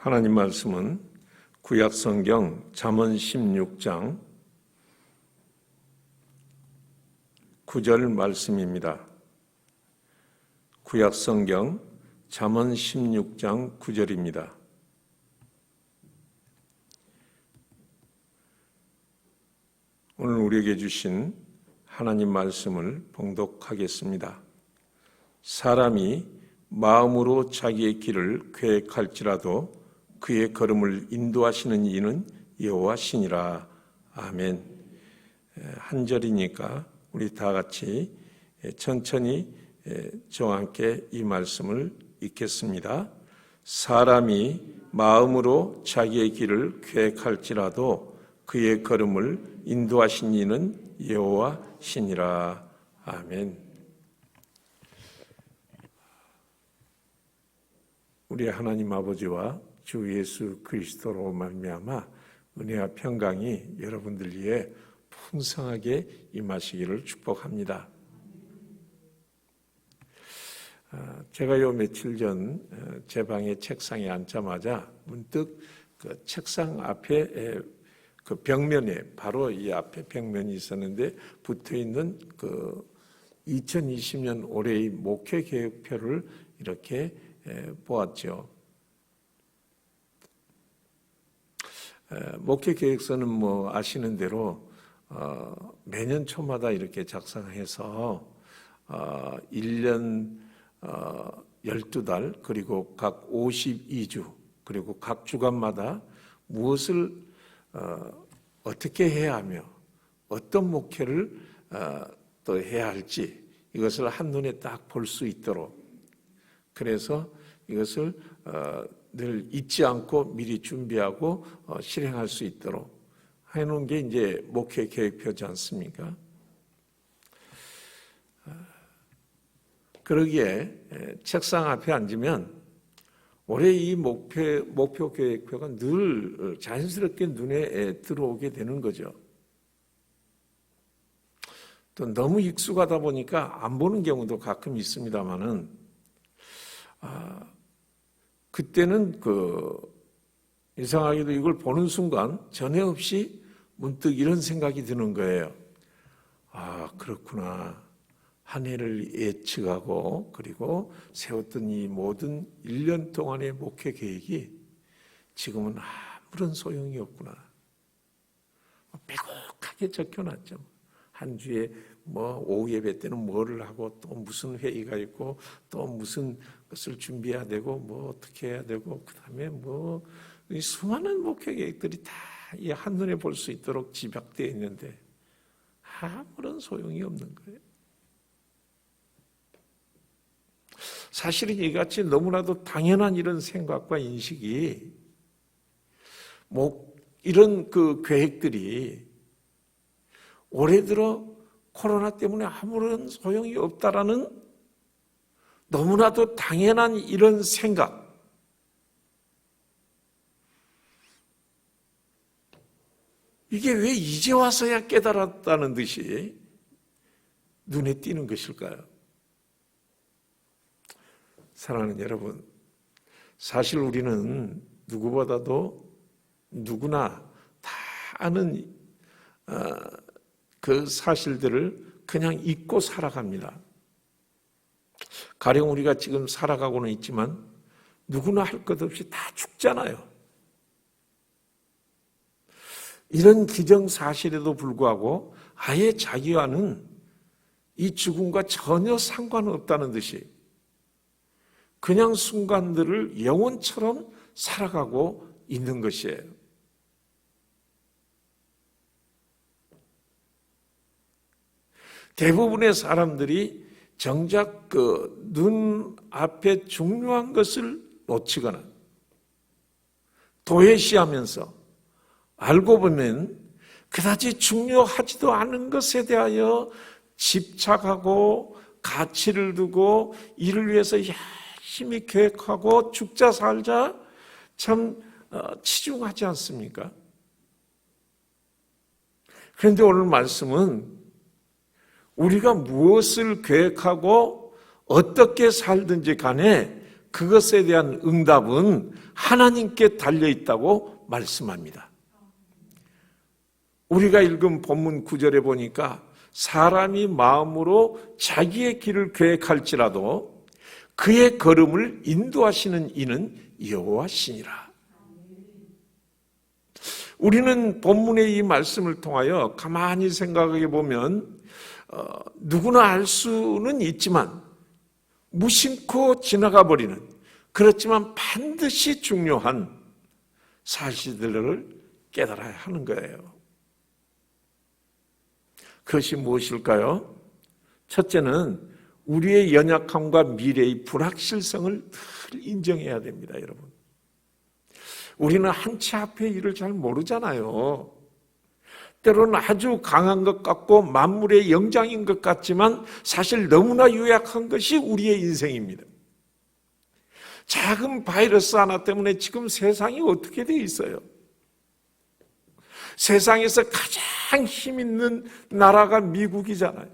하나님 말씀은 구약성경 잠언 16장 9절 말씀입니다. 구약성경 잠언 16장 9절입니다. 오늘 우리에게 주신 하나님 말씀을 봉독하겠습니다. 사람이 마음으로 자기의 길을 계획할지라도 그의 걸음을 인도하시는 이는 여호와시니라. 아멘. 한 절이니까 우리 다 같이 천천히 저와 함께 이 말씀을 읽겠습니다. 사람이 마음으로 자기의 길을 계획할지라도 그의 걸음을 인도하신 이는 여호와시니라. 아멘. 우리 하나님 아버지와 주 예수 그리스도로 말미암아 은혜와 평강이 여러분들 위해 풍성하게 임하시기를 축복합니다. 제가 요 며칠 전 제 방의 책상에 앉자마자 문득 그 책상 앞에 그 벽면에 바로 이 앞에 벽면이 있었는데 붙어 있는 그 2020년 올해의 목회 계획표를 이렇게 보았죠. 목회 계획서는 뭐 아시는 대로 매년 초마다 이렇게 작성해서 1년 12달 그리고 각 52주 그리고 각 주간마다 무엇을 어떻게 해야 하며 어떤 목회를 또 해야 할지 이것을 한눈에 딱 볼 수 있도록 그래서 이것을 늘 잊지 않고 미리 준비하고 실행할 수 있도록 해놓은 게 이제 목회 계획표지 않습니까? 그러기에 책상 앞에 앉으면 올해 이 목표 계획표가 늘 자연스럽게 눈에 들어오게 되는 거죠. 또 너무 익숙하다 보니까 안 보는 경우도 가끔 있습니다만은 그때는 이상하게도 이걸 보는 순간 전에 없이 문득 이런 생각이 드는 거예요. 아, 그렇구나. 한 해를 예측하고 그리고 세웠던 이 모든 1년 동안의 목회 계획이 지금은 아무런 소용이 없구나. 빼곡하게 적혀놨죠. 한 주에 오후 예배 때는 뭐를 하고 또 무슨 회의가 있고 또 무슨 것을 준비해야 되고 어떻게 해야 되고 그 다음에 이 수많은 목회 계획들이 다 이 한눈에 볼 수 있도록 집약되어 있는데 아무런 소용이 없는 거예요. 사실은 이같이 너무나도 당연한 이런 생각과 인식이 이런 그 계획들이 올해 들어 코로나 때문에 아무런 소용이 없다라는 너무나도 당연한 이런 생각 이게 왜 이제 와서야 깨달았다는 듯이 눈에 띄는 것일까요? 사랑하는 여러분, 사실 우리는 누구보다도 누구나 다 아는 그 사실들을 그냥 잊고 살아갑니다. 가령 우리가 지금 살아가고는 있지만 누구나 할 것 없이 다 죽잖아요. 이런 기정사실에도 불구하고 아예 자기와는 이 죽음과 전혀 상관없다는 듯이 그냥 순간들을 영혼처럼 살아가고 있는 것이에요. 대부분의 사람들이 정작 그 눈앞에 중요한 것을 놓치거나 도외시하면서 알고 보면 그다지 중요하지도 않은 것에 대하여 집착하고 가치를 두고 이를 위해서 열심히 계획하고 죽자 살자 참 치중하지 않습니까? 그런데 오늘 말씀은 우리가 무엇을 계획하고 어떻게 살든지 간에 그것에 대한 응답은 하나님께 달려 있다고 말씀합니다. 우리가 읽은 본문 9절에 보니까 사람이 마음으로 자기의 길을 계획할지라도 그의 걸음을 인도하시는 이는 여호와시니라. 우리는 본문의 이 말씀을 통하여 가만히 생각해 보면 누구나 알 수는 있지만 무심코 지나가 버리는, 그렇지만 반드시 중요한 사실들을 깨달아야 하는 거예요. 그것이 무엇일까요? 첫째는 우리의 연약함과 미래의 불확실성을 늘 인정해야 됩니다, 여러분. 우리는 한치 앞의 일을 잘 모르잖아요. 때로는 아주 강한 것 같고 만물의 영장인 것 같지만 사실 너무나 유약한 것이 우리의 인생입니다. 작은 바이러스 하나 때문에 지금 세상이 어떻게 되어 있어요? 세상에서 가장 힘 있는 나라가 미국이잖아요.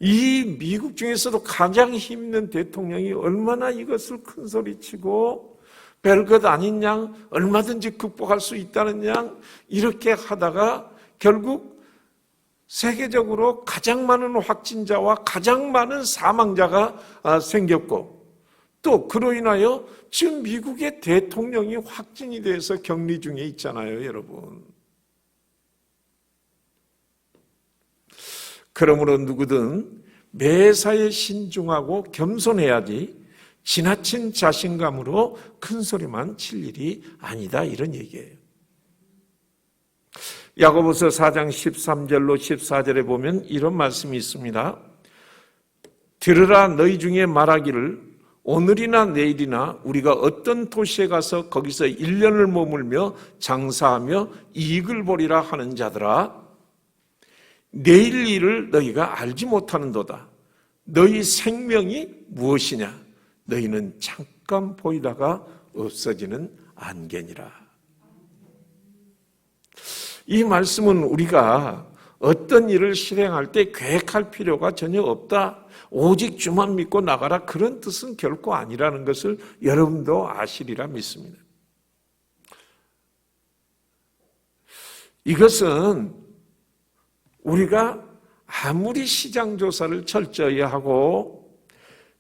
이 미국 중에서도 가장 힘 있는 대통령이 얼마나 이것을 큰 소리치고 별것 아닌 양, 얼마든지 극복할 수 있다는 양, 이렇게 하다가 결국 세계적으로 가장 많은 확진자와 가장 많은 사망자가 생겼고, 또 그로 인하여 지금 미국의 대통령이 확진이 돼서 격리 중에 있잖아요, 여러분. 그러므로 누구든 매사에 신중하고 겸손해야지 지나친 자신감으로 큰 소리만 칠 일이 아니다, 이런 얘기예요. 야고보서 4장 13절로 14절에 보면 이런 말씀이 있습니다. 들으라, 너희 중에 말하기를 오늘이나 내일이나 우리가 어떤 도시에 가서 거기서 1년을 머물며 장사하며 이익을 보리라 하는 자들아, 내일 일을 너희가 알지 못하는도다. 너희 생명이 무엇이냐? 너희는 잠깐 보이다가 없어지는 안개니라. 이 말씀은 우리가 어떤 일을 실행할 때 계획할 필요가 전혀 없다, 오직 주만 믿고 나가라, 그런 뜻은 결코 아니라는 것을 여러분도 아시리라 믿습니다. 이것은 우리가 아무리 시장 조사를 철저히 하고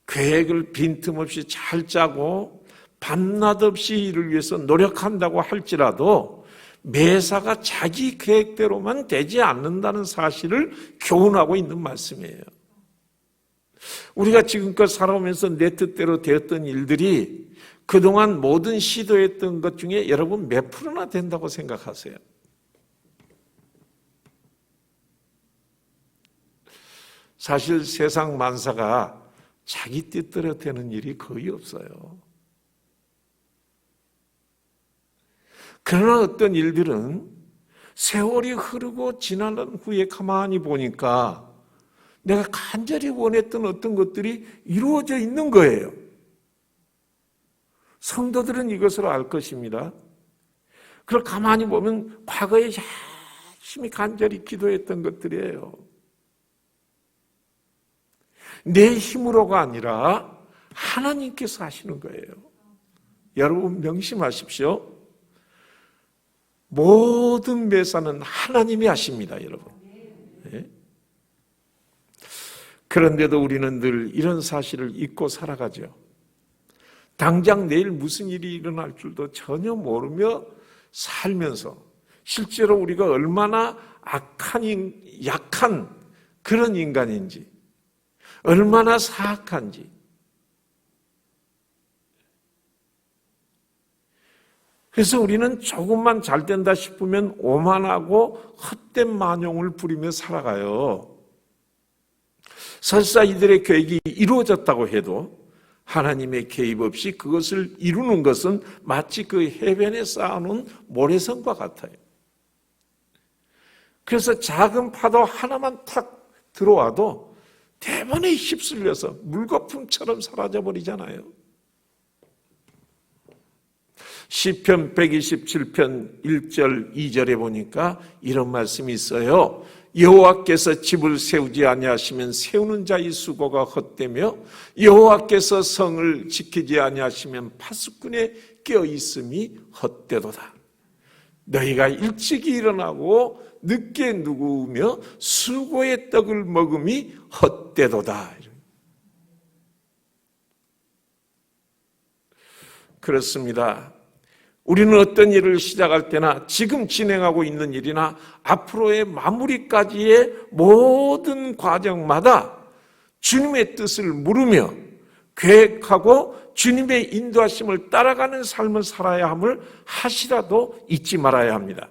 계획을 빈틈없이 잘 짜고 밤낮 없이 이를 위해서 노력한다고 할지라도 매사가 자기 계획대로만 되지 않는다는 사실을 교훈하고 있는 말씀이에요. 우리가 지금껏 살아오면서 내 뜻대로 되었던 일들이 그동안 모든 시도했던 것 중에 여러분 몇 프로나 된다고 생각하세요? 사실 세상 만사가 자기 뜻대로 되는 일이 거의 없어요. 그러나 어떤 일들은 세월이 흐르고 지난 후에 가만히 보니까 내가 간절히 원했던 어떤 것들이 이루어져 있는 거예요. 성도들은 이것을 알 것입니다. 그걸 가만히 보면 과거에 열심히 간절히 기도했던 것들이에요. 내 힘으로가 아니라 하나님께서 하시는 거예요. 여러분 명심하십시오. 모든 매사는 하나님이 하십니다, 여러분. 네? 그런데도 우리는 늘 이런 사실을 잊고 살아가죠. 당장 내일 무슨 일이 일어날 줄도 전혀 모르며 살면서 실제로 우리가 얼마나 약한 그런 인간인지, 얼마나 사악한지, 그래서 우리는 조금만 잘 된다 싶으면 오만하고 헛된 만용을 부리며 살아가요. 설사 이들의 계획이 이루어졌다고 해도 하나님의 개입 없이 그것을 이루는 것은 마치 그 해변에 쌓아놓은 모래성과 같아요. 그래서 작은 파도 하나만 탁 들어와도 대번에 휩쓸려서 물거품처럼 사라져버리잖아요. 시편 127편 1절 2절에 보니까 이런 말씀이 있어요. 여호와께서 집을 세우지 아니하시면 세우는 자의 수고가 헛되며 여호와께서 성을 지키지 아니하시면 파수꾼의 껴 있음이 헛되도다. 너희가 일찍 일어나고 늦게 누우며 수고의 떡을 먹음이 헛되도다. 그렇습니다. 우리는 어떤 일을 시작할 때나 지금 진행하고 있는 일이나 앞으로의 마무리까지의 모든 과정마다 주님의 뜻을 물으며 계획하고 주님의 인도하심을 따라가는 삶을 살아야 함을 하시라도 잊지 말아야 합니다.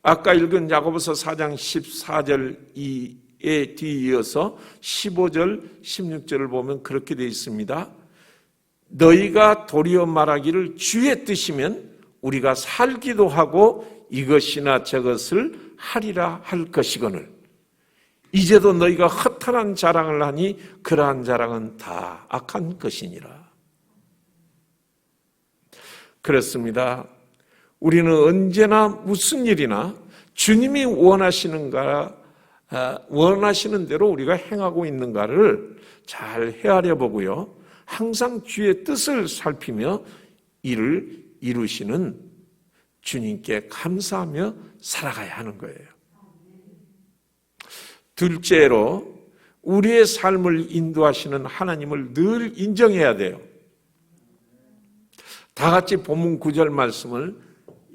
아까 읽은 야고보서 4장 14절에 뒤이어서 15절, 16절을 보면 그렇게 되어 있습니다. 너희가 도리어 말하기를 주의 뜻이면 우리가 살기도 하고 이것이나 저것을 하리라 할 것이거늘 이제도 너희가 허탄한 자랑을 하니 그러한 자랑은 다 악한 것이니라. 그렇습니다. 우리는 언제나 무슨 일이나 주님이 원하시는 대로 우리가 행하고 있는가를 잘 헤아려 보고요. 항상 주의 뜻을 살피며 이를 이루시는 주님께 감사하며 살아가야 하는 거예요. 둘째로 우리의 삶을 인도하시는 하나님을 늘 인정해야 돼요. 다 같이 본문 9절 말씀을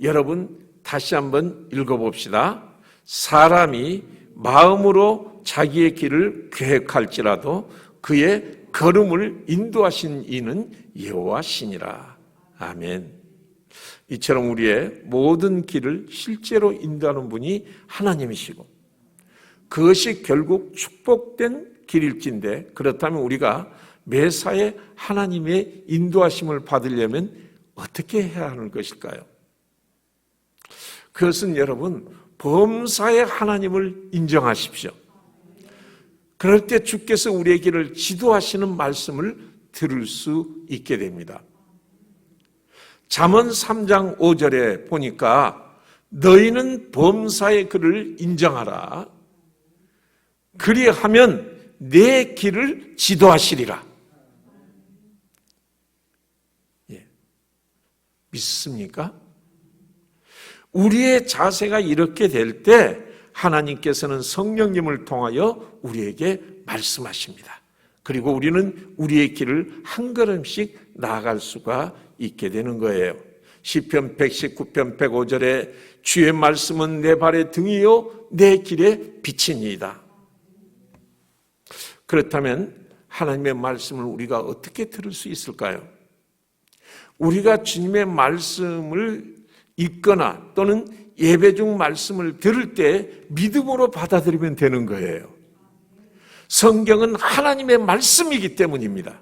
여러분 다시 한번 읽어봅시다. 사람이 마음으로 자기의 길을 계획할지라도 그의 걸음을 인도하신 이는 여호와시니라. 아멘. 이처럼 우리의 모든 길을 실제로 인도하는 분이 하나님이시고 그것이 결국 축복된 길일진데 그렇다면 우리가 매사에 하나님의 인도하심을 받으려면 어떻게 해야 하는 것일까요? 그것은 여러분 범사의 하나님을 인정하십시오. 그럴 때 주께서 우리의 길을 지도하시는 말씀을 들을 수 있게 됩니다. 잠언 3장 5절에 보니까 너희는 범사의 그를 인정하라. 그리하면 내 길을 지도하시리라. 믿습니까? 우리의 자세가 이렇게 될 때 하나님께서는 성령님을 통하여 우리에게 말씀하십니다. 그리고 우리는 우리의 길을 한 걸음씩 나아갈 수가 있게 되는 거예요. 시편 119편 105절에 주의 말씀은 내 발의 등이요 내 길의 빛이니이다. 그렇다면 하나님의 말씀을 우리가 어떻게 들을 수 있을까요? 우리가 주님의 말씀을 읽거나 또는 예배 중 말씀을 들을 때 믿음으로 받아들이면 되는 거예요. 성경은 하나님의 말씀이기 때문입니다.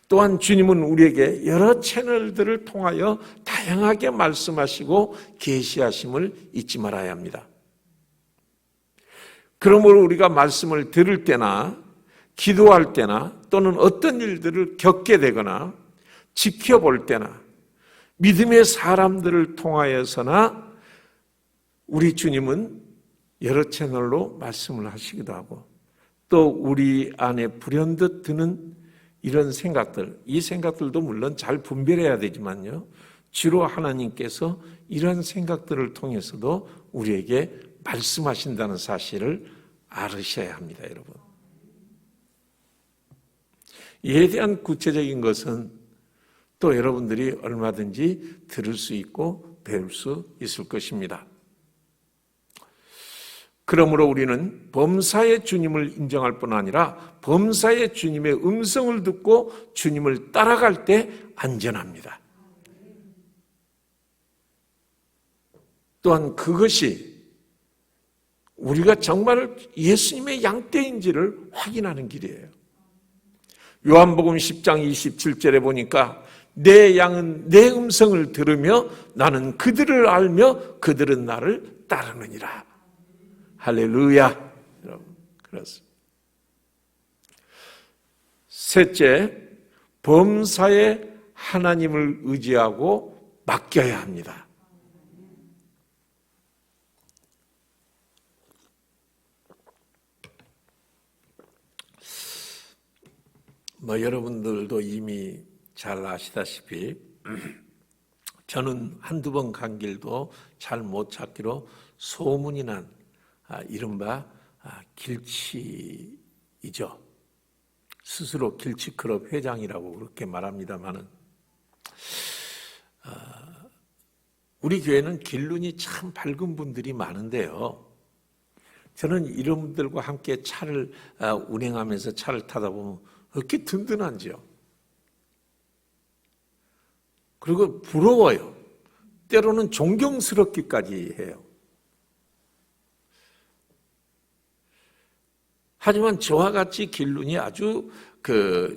또한 주님은 우리에게 여러 채널들을 통하여 다양하게 말씀하시고 계시하심을 잊지 말아야 합니다. 그러므로 우리가 말씀을 들을 때나 기도할 때나 또는 어떤 일들을 겪게 되거나 지켜볼 때나 믿음의 사람들을 통하여서나 우리 주님은 여러 채널로 말씀을 하시기도 하고 또 우리 안에 불현듯 드는 이런 생각들, 이 생각들도 물론 잘 분별해야 되지만요. 주로 하나님께서 이런 생각들을 통해서도 우리에게 말씀하신다는 사실을 알으셔야 합니다, 여러분. 이에 대한 구체적인 것은 또 여러분들이 얼마든지 들을 수 있고 배울 수 있을 것입니다. 그러므로 우리는 범사의 주님을 인정할 뿐 아니라 범사의 주님의 음성을 듣고 주님을 따라갈 때 안전합니다. 또한 그것이 우리가 정말 예수님의 양떼인지를 확인하는 길이에요. 요한복음 10장 27절에 보니까 내 양은 내 음성을 들으며 나는 그들을 알며 그들은 나를 따르느니라. 할렐루야. 여러분, 그렇습니다. 셋째, 범사에 하나님을 의지하고 맡겨야 합니다. 여러분들도 이미 잘 아시다시피 저는 한두 번 간 길도 잘 못 찾기로 소문이 난 이른바 길치이죠. 스스로 길치클럽 회장이라고 그렇게 말합니다마는 우리 교회는 길눈이 참 밝은 분들이 많은데요. 저는 이런 분들과 함께 차를 운행하면서 차를 타다 보면 어떻게 든든한지요. 그리고 부러워요. 때로는 존경스럽기까지 해요. 하지만 저와 같이 길눈이 아주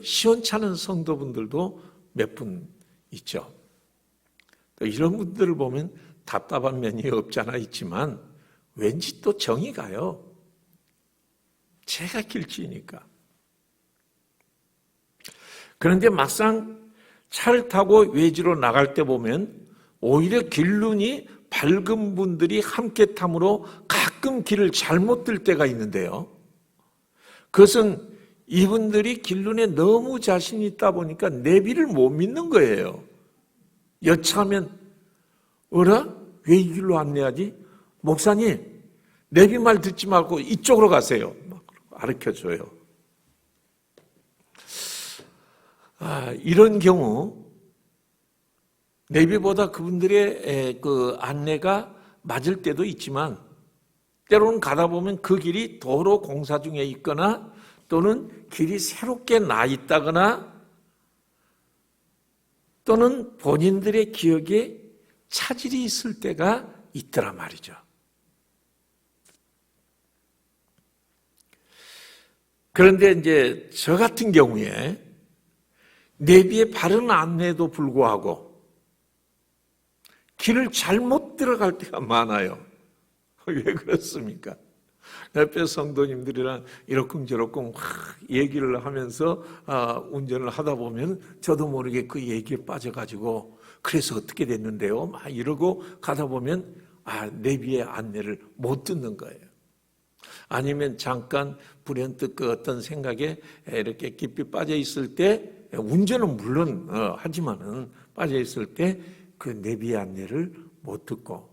시원찮은 성도분들도 몇 분 있죠. 이런 분들을 보면 답답한 면이 없지 않아 있지만 왠지 또 정이 가요. 제가 길치니까. 그런데 막상 차를 타고 외지로 나갈 때 보면 오히려 길눈이 밝은 분들이 함께 탐으로 가끔 길을 잘못 들 때가 있는데요. 그것은 이분들이 길눈에 너무 자신이 있다 보니까 내비를 못 믿는 거예요. 여차하면 어라? 왜 이 길로 안내하지? 목사님, 내비 말 듣지 말고 이쪽으로 가세요. 막 가르쳐줘요. 이런 경우 내비보다 그분들의 안내가 맞을 때도 있지만 때로는 가다 보면 그 길이 도로 공사 중에 있거나 또는 길이 새롭게 나 있다거나 또는 본인들의 기억에 차질이 있을 때가 있더라 말이죠. 그런데 이제 저 같은 경우에 내비의 바른 안내에도 불구하고 길을 잘못 들어갈 때가 많아요. 왜 그렇습니까? 옆에 성도님들이랑 이러쿵저러쿵 얘기를 하면서 운전을 하다 보면 저도 모르게 그 얘기에 빠져가지고 그래서 어떻게 됐는데요? 막 이러고 가다 보면 내비의 안내를 못 듣는 거예요. 아니면 잠깐 불현듯 어떤 생각에 이렇게 깊이 빠져 있을 때 운전은 물론 하지만은 빠져 있을 때 그 내비의 안내를 못 듣고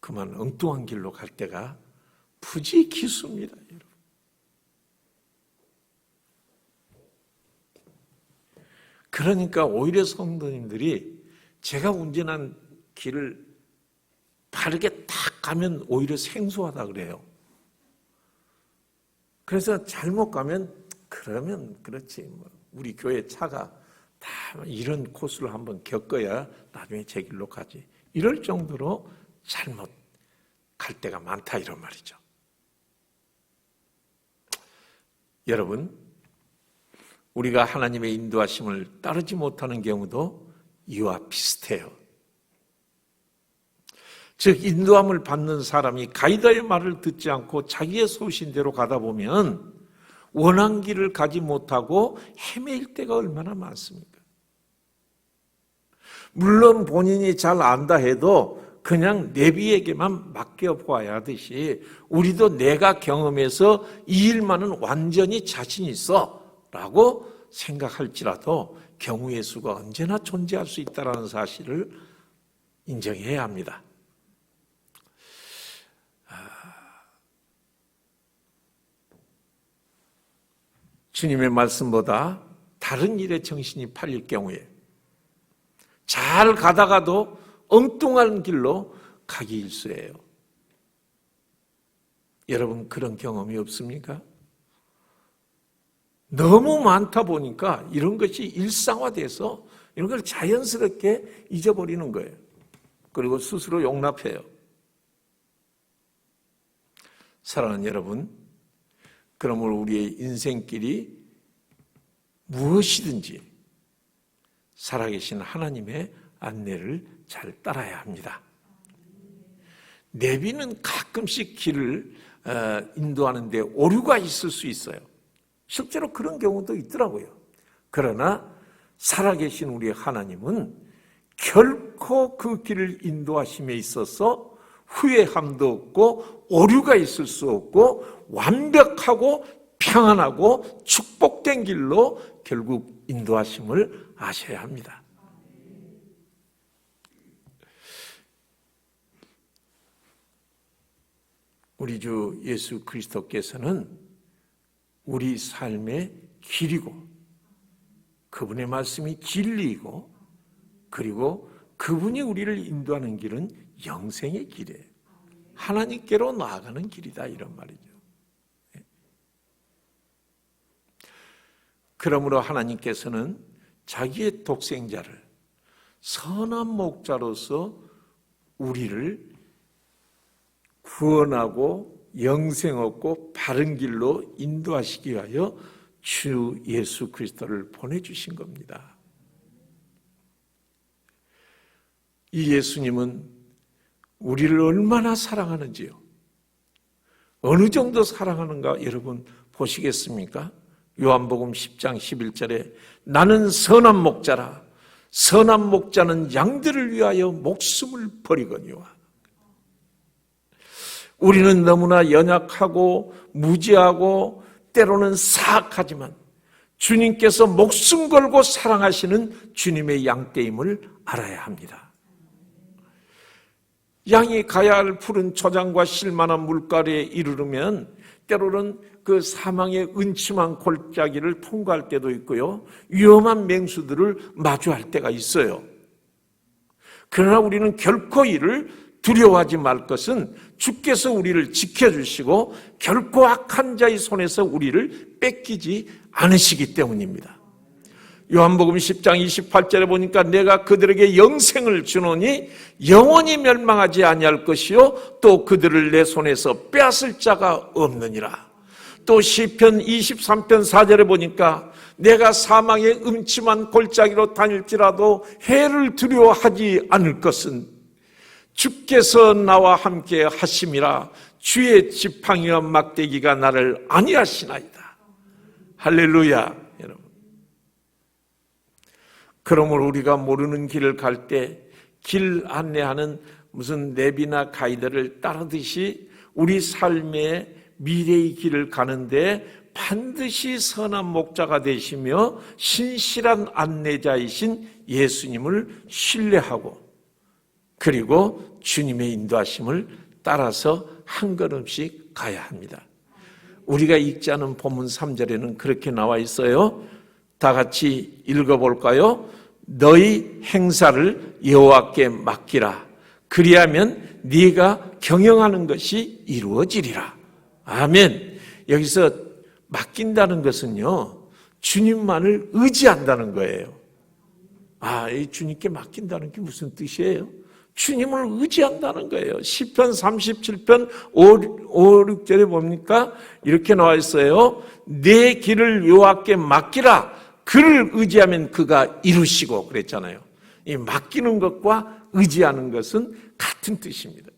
그만 엉뚱한 길로 갈 때가 부지 기수입니다, 여러분. 그러니까 오히려 성도님들이 제가 운전한 길을 바르게 딱 가면 오히려 생소하다 그래요. 그래서 잘못 가면 그러면 그렇지 우리 교회 차가 다 이런 코스를 한번 겪어야 나중에 제 길로 가지. 이럴 정도로 잘못 갈 때가 많다 이런 말이죠. 여러분, 우리가 하나님의 인도하심을 따르지 못하는 경우도 이와 비슷해요. 즉 인도함을 받는 사람이 가이드의 말을 듣지 않고 자기의 소신대로 가다 보면 원한 길을 가지 못하고 헤매일 때가 얼마나 많습니까? 물론 본인이 잘 안다 해도 그냥 내비에게만 맡겨보아야 하듯이 우리도 내가 경험해서 이 일만은 완전히 자신 있어 라고 생각할지라도 경우의 수가 언제나 존재할 수 있다는 사실을 인정해야 합니다. 주님의 말씀보다 다른 일에 정신이 팔릴 경우에 잘 가다가도 엉뚱한 길로 가기 일쑤예요. 여러분 그런 경험이 없습니까? 너무 많다 보니까 이런 것이 일상화돼서 이런 걸 자연스럽게 잊어버리는 거예요. 그리고 스스로 용납해요. 사랑하는 여러분, 그러므로 우리의 인생길이 무엇이든지 살아계신 하나님의 안내를 잘 따라야 합니다. 내비는 가끔씩 길을 인도하는데 오류가 있을 수 있어요. 실제로 그런 경우도 있더라고요. 그러나 살아계신 우리 하나님은 결코 그 길을 인도하심에 있어서 후회함도 없고 오류가 있을 수 없고 완벽하고 평안하고 축복된 길로 결국 인도하심을 아셔야 합니다. 우리 주 예수 그리스도께서는 우리 삶의 길이고 그분의 말씀이 진리이고 그리고 그분이 우리를 인도하는 길은 영생의 길이에요. 하나님께로 나아가는 길이다 이런 말이죠. 그러므로 하나님께서는 자기의 독생자를 선한 목자로서 우리를 구원하고 영생 얻고 바른 길로 인도하시기 위하여 주 예수 그리스도를 보내주신 겁니다. 이 예수님은 우리를 얼마나 사랑하는지요. 어느 정도 사랑하는가 여러분 보시겠습니까? 요한복음 10장 11절에 나는 선한 목자라 선한 목자는 양들을 위하여 목숨을 버리거니와. 우리는 너무나 연약하고 무지하고 때로는 사악하지만 주님께서 목숨 걸고 사랑하시는 주님의 양떼임을 알아야 합니다. 양이 가야 할 푸른 초장과 실만한 물가에 이르르면 때로는 그 사망의 은침한 골짜기를 통과할 때도 있고요. 위험한 맹수들을 마주할 때가 있어요. 그러나 우리는 결코 이를 두려워하지 말 것은 주께서 우리를 지켜주시고 결코 악한 자의 손에서 우리를 뺏기지 않으시기 때문입니다. 요한복음 10장 28절에 보니까 내가 그들에게 영생을 주노니 영원히 멸망하지 아니할 것이요 또 그들을 내 손에서 빼앗을 자가 없느니라. 또 시편 23편 4절에 보니까 내가 사망의 음침한 골짜기로 다닐지라도 해를 두려워하지 않을 것은 주께서 나와 함께 하심이라. 주의 지팡이와 막대기가 나를 안위하시나이다. 할렐루야. 여러분, 그러므로 우리가 모르는 길을 갈 때 길 안내하는 무슨 내비나 가이드를 따르듯이 우리 삶의 미래의 길을 가는데 반드시 선한 목자가 되시며 신실한 안내자이신 예수님을 신뢰하고 그리고 주님의 인도하심을 따라서 한 걸음씩 가야 합니다. 우리가 읽지 않은 본문 3절에는 그렇게 나와 있어요. 다 같이 읽어볼까요? 너희 행사를 여호와께 맡기라. 그리하면 네가 경영하는 것이 이루어지리라. 아멘. 여기서 맡긴다는 것은요, 주님만을 의지한다는 거예요. 이 주님께 맡긴다는 게 무슨 뜻이에요? 주님을 의지한다는 거예요. 시편 37편 5, 6절에 뭡니까? 이렇게 나와 있어요. 내 길을 여호와께 맡기라. 그를 의지하면 그가 이루시고 그랬잖아요. 이 맡기는 것과 의지하는 것은 같은 뜻입니다.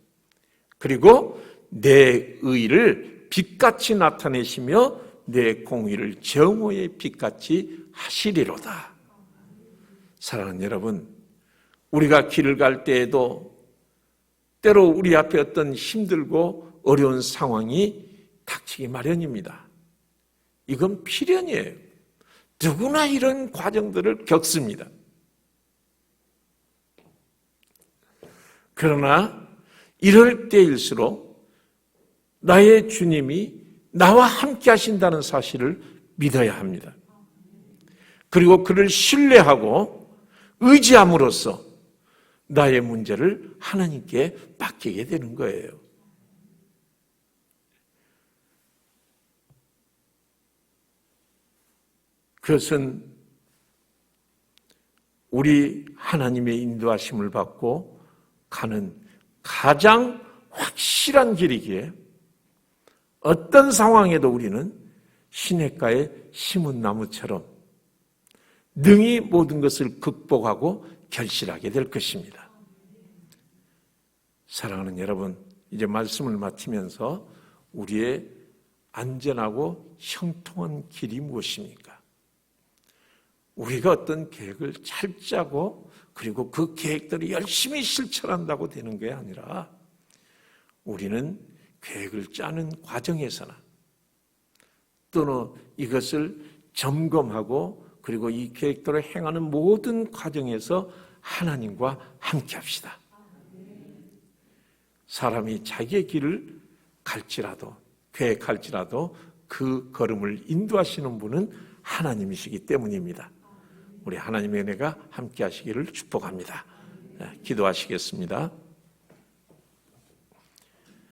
그리고 내 의를 빛같이 나타내시며 내 공의를 정오의 빛같이 하시리로다. 사랑하는 여러분, 우리가 길을 갈 때에도 때로 우리 앞에 어떤 힘들고 어려운 상황이 닥치기 마련입니다. 이건 필연이에요. 누구나 이런 과정들을 겪습니다. 그러나 이럴 때일수록 나의 주님이 나와 함께 하신다는 사실을 믿어야 합니다. 그리고 그를 신뢰하고 의지함으로써 나의 문제를 하나님께 맡기게 되는 거예요. 그것은 우리 하나님의 인도하심을 받고 가는 가장 확실한 길이기에 어떤 상황에도 우리는 시냇가에 심은 나무처럼 능히 모든 것을 극복하고 결실하게 될 것입니다. 사랑하는 여러분, 이제 말씀을 마치면서 우리의 안전하고 형통한 길이 무엇입니까? 우리가 어떤 계획을 잘 짜고 그리고 그 계획들을 열심히 실천한다고 되는 게 아니라 우리는 계획을 짜는 과정에서나 또는 이것을 점검하고 그리고 이 계획대로 행하는 모든 과정에서 하나님과 함께 합시다. 사람이 자기의 길을 갈지라도 계획할지라도 그 걸음을 인도하시는 분은 하나님이시기 때문입니다. 우리 하나님의 은혜가 함께 하시기를 축복합니다. 기도하시겠습니다.